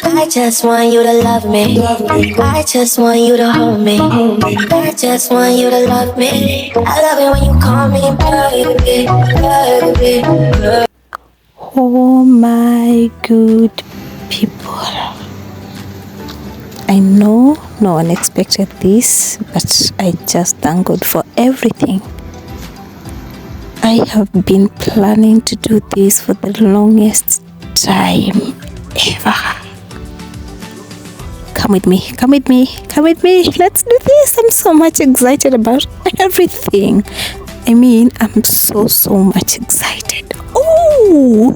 I just want you to love me. I just want you to hold me. I just want you to love me. I love it when you call me baby, baby. Oh my good people. I know no one expected this, but I just thank God for everything. I have been planning to do this for the longest time ever. Come with me, come with me, come with me. Let's do this. I'm so much excited about everything. I mean, I'm so much excited. Oh,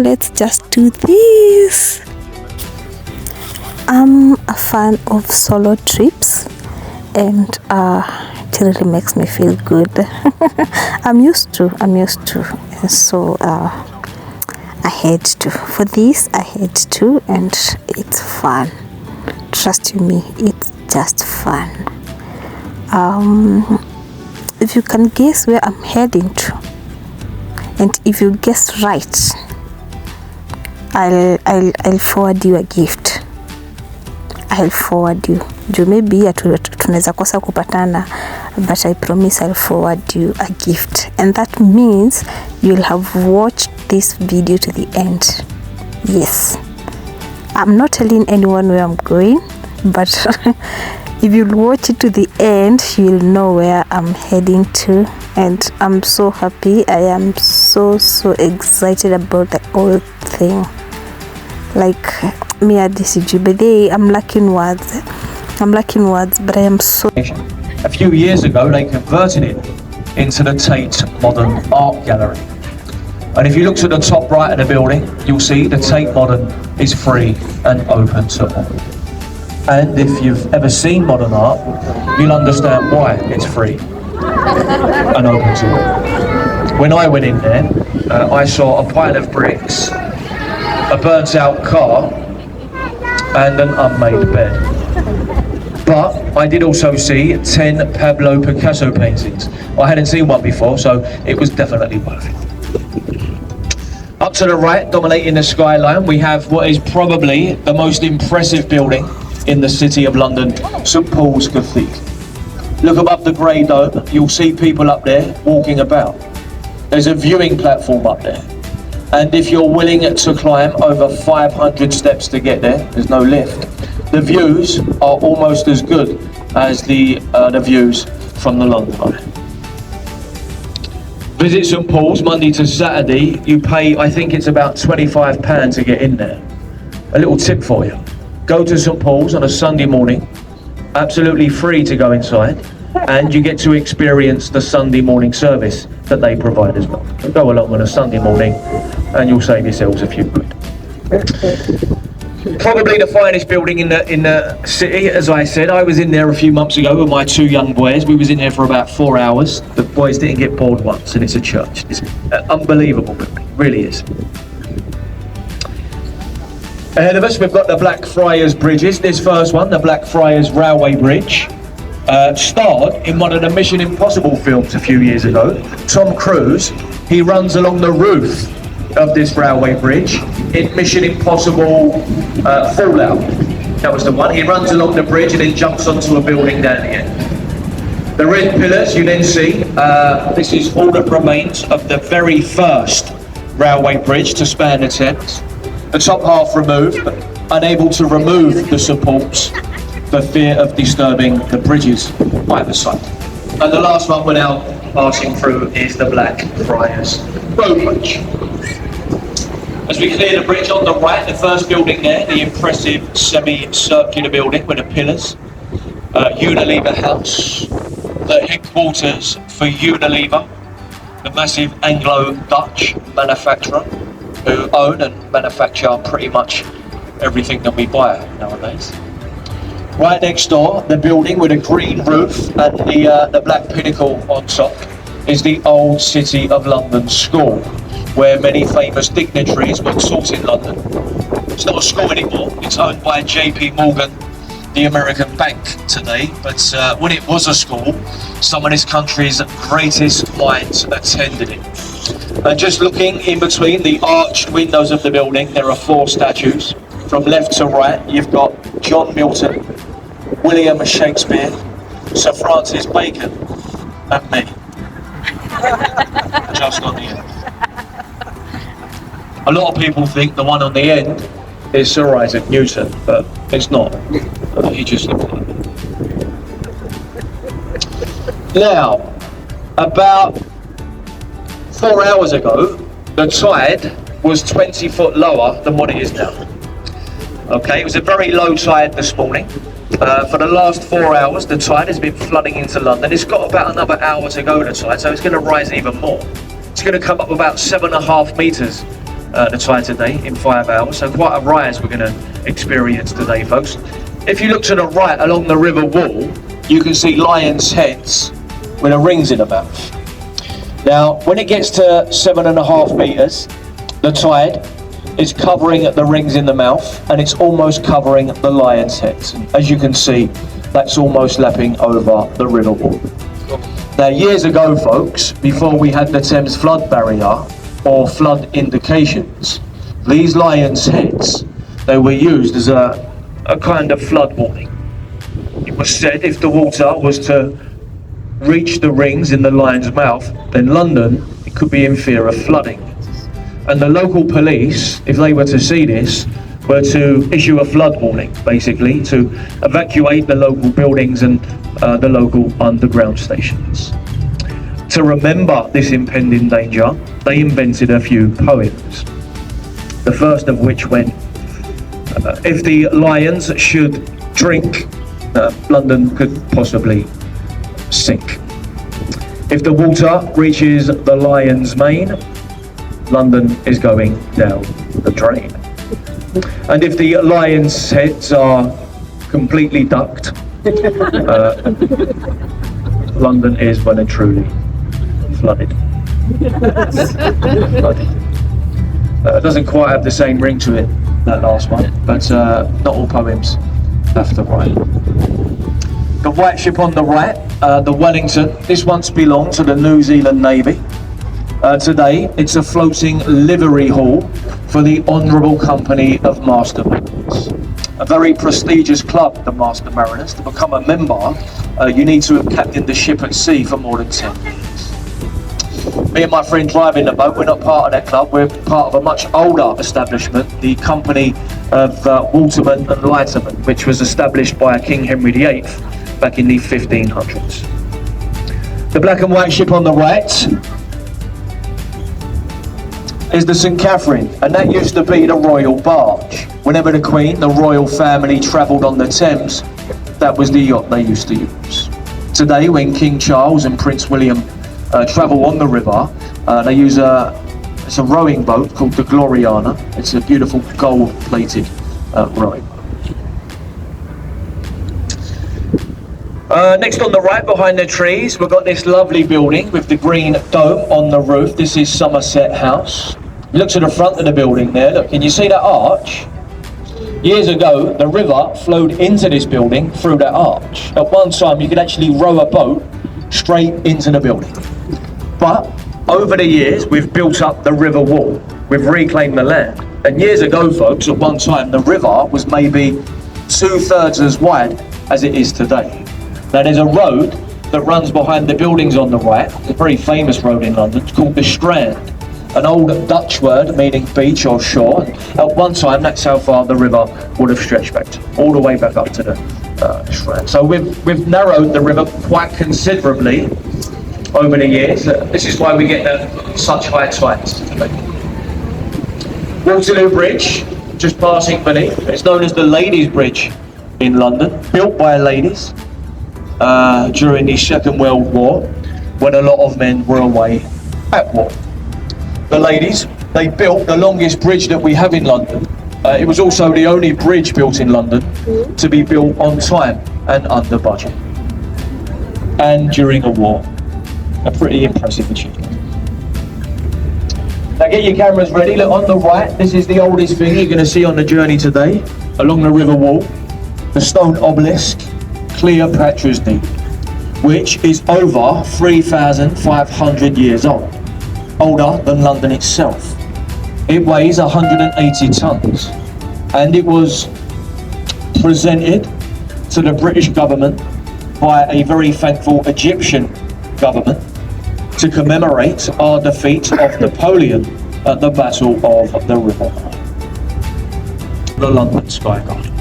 let's just do this. I'm a fan of solo trips, and it really makes me feel good. I'm used to, and so I had to. For this, I had to, and it's fun. Trust you me, it's just fun. If you can guess where I'm heading to, and if you guess right, I'll forward you a gift. I'll forward you. Maybe tunaweza kosa kupatana, but I promise I'll forward you a gift, and that means you'll have watched this video to the end. Yes, I'm not telling anyone where I'm going, but if you'll watch it to the end, you'll know where I'm heading to, and I'm so happy. I am so excited about the whole thing. Like me at DCG, but I'm lacking words. But I am so. A few years ago, they converted it into the Tate Modern Art Gallery. And if you look to the top right of the building, you'll see the Tate Modern is free and open to all. And if you've ever seen modern art, you'll understand why it's free and open to all. When I went in there, I saw a pile of bricks, a burnt out car, and an unmade bed. But I did also see 10 Pablo Picasso paintings. I hadn't seen one before, so it was definitely worth it. Up to the right, dominating the skyline, we have what is probably the most impressive building in the City of London, St Paul's Cathedral. Look above the grey dome, you'll see people up there walking about. There's a viewing platform up there. And if you're willing to climb over 500 steps to get there, there's no lift. The views are almost as good as the views from the London Eye. Visit St Paul's Monday to Saturday. You pay, I think it's about £25 to get in there. A little tip for you. Go to St Paul's on a Sunday morning, absolutely free to go inside, and you get to experience the Sunday morning service that they provide as well. Go along on a Sunday morning and you'll save yourselves a few quid. Probably the finest building in the city, as I said. I was in there a few months ago with my two young boys. We was in there for about 4 hours. The boys didn't get bored once, and it's a church. It's an unbelievable building, it really is. Ahead of us, we've got the Blackfriars Bridges. This first one, the Blackfriars Railway Bridge, starred in one of the Mission Impossible films a few years ago. Tom Cruise, he runs along the roof of this railway bridge in Mission Impossible Fallout. That was the one. He runs along the bridge and then jumps onto a building down here. The red pillars you then see, this is all that remains of the very first railway bridge to span the Thames. The top half removed, but unable to remove the supports for fear of disturbing the bridges either side. And the last one we're now passing through is the Blackfriars Road Bridge. As we clear the bridge on the right, the first building there, the impressive semi-circular building with the pillars, Unilever House, the headquarters for Unilever, the massive Anglo-Dutch manufacturer who own and manufacture pretty much everything that we buy nowadays. Right next door, the building with a green roof and the black pinnacle on top is the old City of London School, where many famous dignitaries were taught in London. It's not a school anymore, it's owned by JP Morgan, the American bank today, but when it was a school, some of this country's greatest minds attended it. And just looking in between the arched windows of the building, there are 4 statues. from left to right, you've got John Milton, William Shakespeare, Sir Francis Bacon, and me. Just on the end. A lot of people think the one on the end is Sir Isaac Newton, but it's not. He just looks like that. Now, about 4 hours ago, the tide was 20 foot lower than what it is now. Okay, it was a very low tide this morning. For the last 4 hours, the tide has been flooding into London. It's got about another hour to go, the tide, so it's going to rise even more. It's going to come up about 7.5 meters, the tide today, in 5 hours. So quite a rise we're going to experience today, folks. If you look to the right along the river wall, you can see lions' heads with the rings in the mouth. Now, when it gets to 7.5 meters, the tide is covering the rings in the mouth, and it's almost covering the lion's heads. As you can see, that's almost lapping over the river wall. Now, years ago, folks, before we had the Thames flood barrier or flood indications, these lions' heads, they were used as a kind of flood warning. It was said if the water was to reach the rings in the lion's mouth, then London, it could be in fear of flooding. And the local police, if they were to see this, were to issue a flood warning, basically, to evacuate the local buildings and the local underground stations. To remember this impending danger, they invented a few poems. The first of which went, if the lions should drink, London could possibly sink. If the water reaches the lion's mane, London is going down the drain. And if the lions' heads are completely ducked, London is well and truly flooded. Flooded. It doesn't quite have the same ring to it, that last one, but not all poems have to rhyme. The white ship on the right, the Wellington, this once belonged to the New Zealand Navy. Today, it's a floating livery hall for the Honourable Company of Master Mariners. A very prestigious club, the Master Mariners. To become a member, you need to have captained the ship at sea for more than 10 years. Me and my friend driving the boat, we're not part of that club, we're part of a much older establishment, the Company of Watermen and Lightermen, which was established by King Henry VIII back in the 1500s. The black and white ship on the right is the St Catherine, and that used to be the royal barge. Whenever the Queen, the royal family travelled on the Thames, that was the yacht they used to use. Today, when King Charles and Prince William travel on the river, they use it's a rowing boat called the Gloriana. It's a beautiful gold-plated rowing boat. Next on the right, behind the trees, we've got this lovely building with the green dome on the roof. This is Somerset House. Look to the front of the building there. Look, can you see that arch? Years ago, the river flowed into this building through that arch. At one time, you could actually row a boat straight into the building. But over the years, we've built up the river wall. We've reclaimed the land. And years ago, folks, at one time, the river was maybe 2/3 as wide as it is today. Now, there's a road that runs behind the buildings on the right, a very famous road in London. It's called the Strand, an old Dutch word meaning beach or shore. At one time, that's how far the river would have stretched back to, all the way back up to the Strand. So we've narrowed the river quite considerably over the years. This is why we get such high tides today. Waterloo Bridge, just passing beneath. It's known as the Ladies' Bridge in London, built by ladies during the Second World War, when a lot of men were away at war. The ladies, they built the longest bridge that we have in London. It was also the only bridge built in London to be built on time and under budget. And during a war. A pretty impressive achievement. Now get your cameras ready. Look on the right, this is the oldest thing you're going to see on the journey today, along the river wall. The stone obelisk, Cleopatra's Needle, which is over 3,500 years old, older than London itself. It weighs 180 tons. and it was presented to the British government by a very thankful Egyptian government to commemorate our defeat of Napoleon at the Battle of the River Kwai. The London Sky Garden.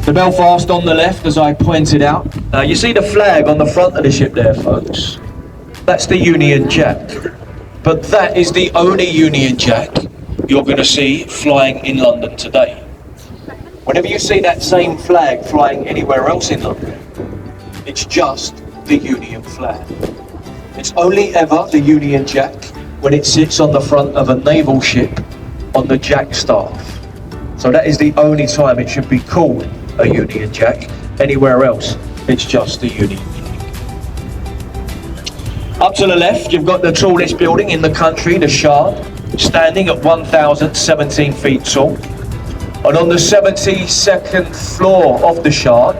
The Belfast on the left, as I pointed out. You see the flag on the front of the ship there, folks? That's the Union Jack. But that is the only Union Jack you're going to see flying in London today. Whenever you see that same flag flying anywhere else in London, it's just the Union flag. It's only ever the Union Jack when it sits on the front of a naval ship on the jack staff. So that is the only time it should be called a Union Jack. Anywhere else, it's just the Union Jack. Up to the left, you've got the tallest building in the country, the Shard, standing at 1,017 feet tall. And on the 72nd floor of the Shard,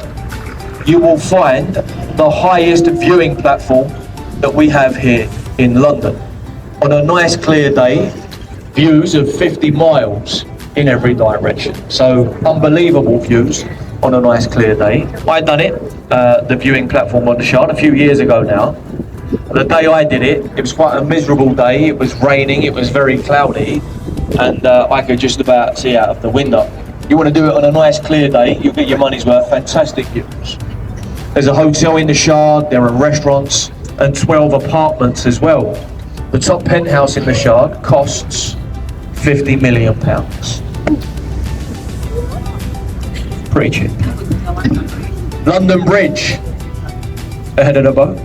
you will find the highest viewing platform that we have here in London. On a nice clear day, views of 50 miles in every direction. So unbelievable views on a nice clear day. I done it, the viewing platform on the Shard, a few years ago now. The day I did it, it was quite a miserable day. It was raining, it was very cloudy, and I could just about see out of the window. You want to do it on a nice clear day, you'll get your money's worth. Fantastic views. There's a hotel in the Shard, there are restaurants, and 12 apartments as well. The top penthouse in the Shard costs £50 million. Pretty cheap. London Bridge, ahead of the boat.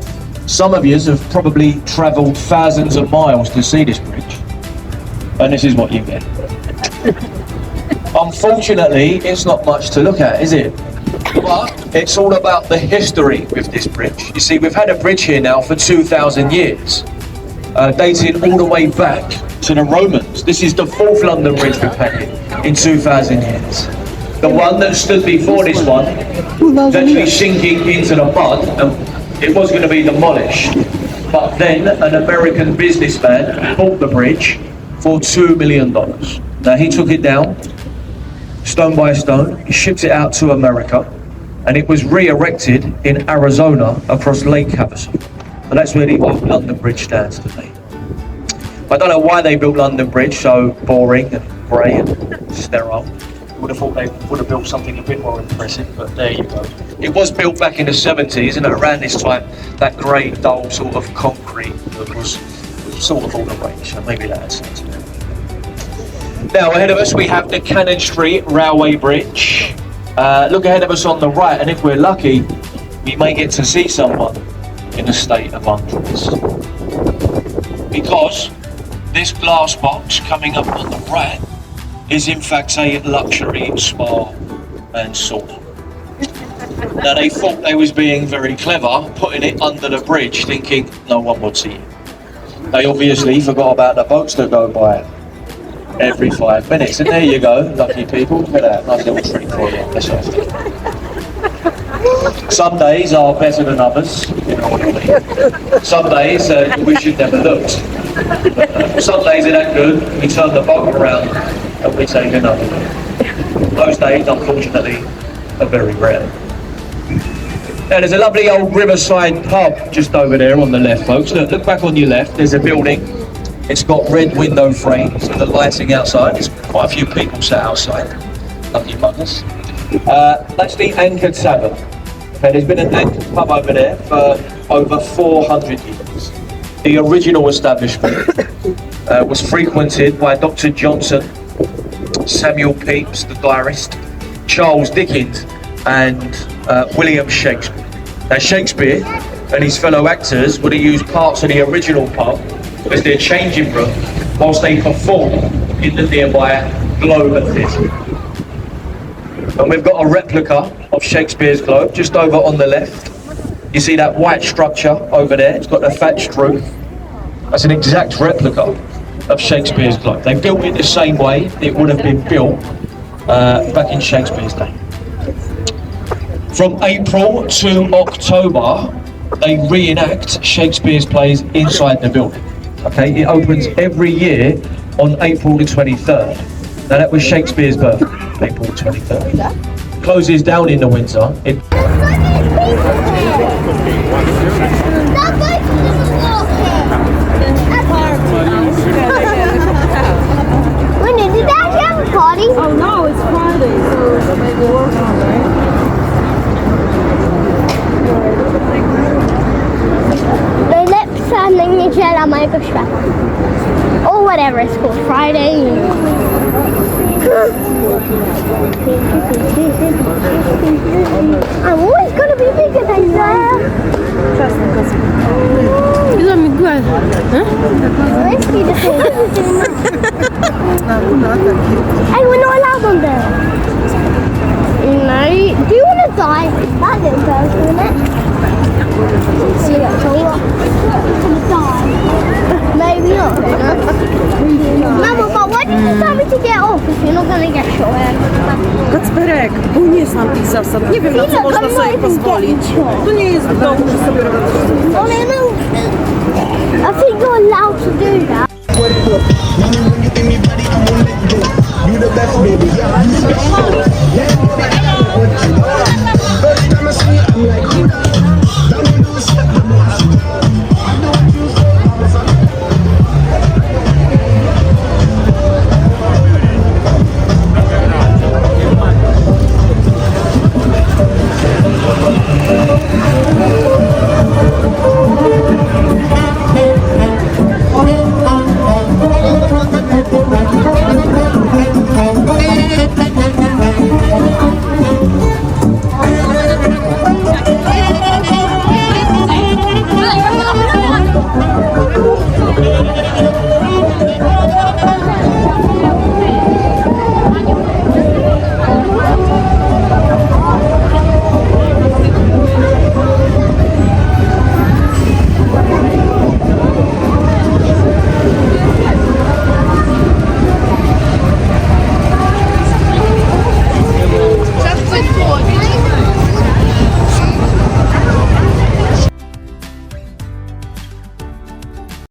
Some of you have probably travelled thousands of miles to see this bridge, and this is what you get. Unfortunately, it's not much to look at, is it? But it's all about the history with this bridge. You see, we've had a bridge here now for 2,000 years, dating all the way back to the Romans. This is the fourth London Bridge we've had here in 2,000 years. The one that stood before this one was actually sinking into the mud, and it was going to be demolished. But then an American businessman bought the bridge for $2 million. Now he took it down, stone by stone, he shipped it out to America, and it was re-erected in Arizona across Lake Havasu. And that's where the old London Bridge stands today. I don't know why they built London Bridge so boring and grey and sterile. Would have thought they would have built something a bit more impressive, but there you go. It was built back in the 70s, and around this time, that grey, dull sort of concrete that was sort of all the rage, so maybe that had something to do. Now, ahead of us, we have the Cannon Street Railway Bridge. Look ahead of us on the right, and if we're lucky, we may get to see someone in a state of undress. Because this glass box coming up on the right is in fact a luxury spa and sauna. Now they thought they was being very clever, putting it under the bridge, thinking no one would see it. They obviously forgot about the boats that go by every 5 minutes, and there you go, lucky people. Look at that, nice little treat for you. That's off. Some days are better than others, you know what I mean. Some days we should never look. Some days they're that good, we turn the boat around and we take another look. Those days, unfortunately, are very rare. Now there's a lovely old riverside pub just over there on the left, folks. Look back on your left, there's a building. It's got red window frames and the lighting outside. There's quite a few people sat outside. Lucky buggers. That's the Anchor Tavern. Okay, there's been an Anchor pub over there for over 400 years. The original establishment was frequented by Dr. Johnson, Samuel Pepys, the diarist, Charles Dickens, and William Shakespeare. Now Shakespeare and his fellow actors would have used parts of the original pub as their changing room whilst they performed in the nearby Globe Theatre. And we've got a replica of Shakespeare's Globe just over on the left. You see that white structure over there? It's got a thatched roof. That's an exact replica of Shakespeare's Globe. They built it the same way it would have been built back in Shakespeare's day. From April to October, they reenact Shakespeare's plays inside the building. Okay, it opens every year on April the 23rd. Now that was Shakespeare's birthday, April 23rd. Closes down in the winter. Winnie, did they actually have a party? Oh no, it's Friday, so maybe work on, right? The lips and then you share a microscope. Or whatever it's called, Friday. I'm always gonna be bigger than you. Ile Miguel? Let's see the thing. Hey, we're not allowed on there. No. Do you want to die? That little girl's doing it. See that taller? Die. Maybe not. Mama, but why did you tell me to get off if you're not gonna get shot? Kacperek, bo nie znam tych zasad. Nie wiem, na co można sobie pozwolić. To nie jest w domu, że sobie robią. I think you're allowed to do that.